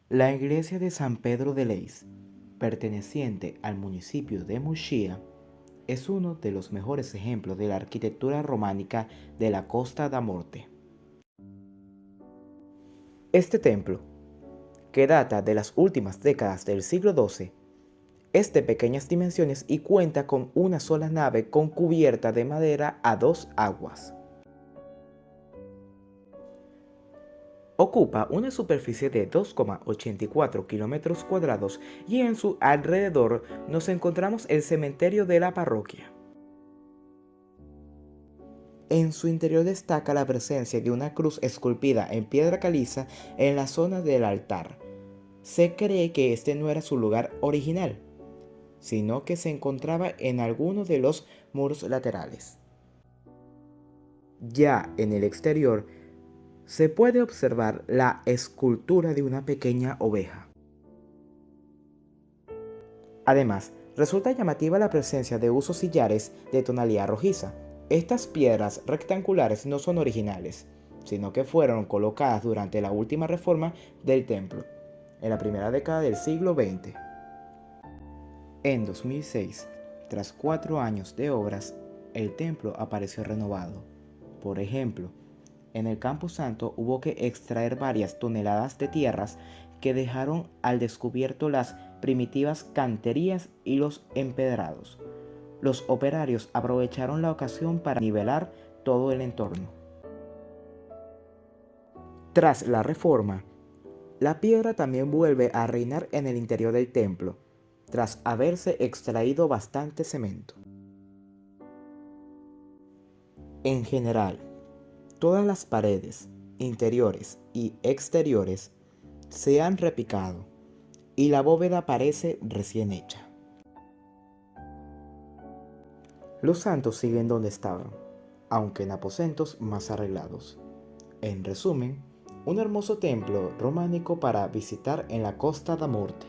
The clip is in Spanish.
La iglesia de San Pedro de Leis, perteneciente al municipio de Muxía, es uno de los mejores ejemplos de la arquitectura románica de la Costa da Morte. Este templo, que data de las últimas décadas del siglo XII, es de pequeñas dimensiones y cuenta con una sola nave con cubierta de madera a dos aguas. Ocupa una superficie de 2,84 kilómetros cuadrados y en su alrededor nos encontramos el cementerio de la parroquia. En su interior destaca la presencia de una cruz esculpida en piedra caliza en la zona del altar. Se cree que este no era su lugar original, sino que se encontraba en alguno de los muros laterales. Ya en el exterior se puede observar la escultura de una pequeña oveja. Además, resulta llamativa la presencia de usos sillares de tonalidad rojiza. Estas piedras rectangulares no son originales, sino que fueron colocadas durante la última reforma del templo, en la primera década del siglo XX. En 2006, tras 4 años de obras, el templo apareció renovado. Por ejemplo, en el Campo Santo hubo que extraer varias toneladas de tierras que dejaron al descubierto las primitivas canterías y los empedrados. Los operarios aprovecharon la ocasión para nivelar todo el entorno. Tras la reforma, la piedra también vuelve a reinar en el interior del templo, tras haberse extraído bastante cemento. En general, todas las paredes, interiores y exteriores, se han repicado y la bóveda parece recién hecha. Los santos siguen donde estaban, aunque en aposentos más arreglados. En resumen, un hermoso templo románico para visitar en la Costa da Morte.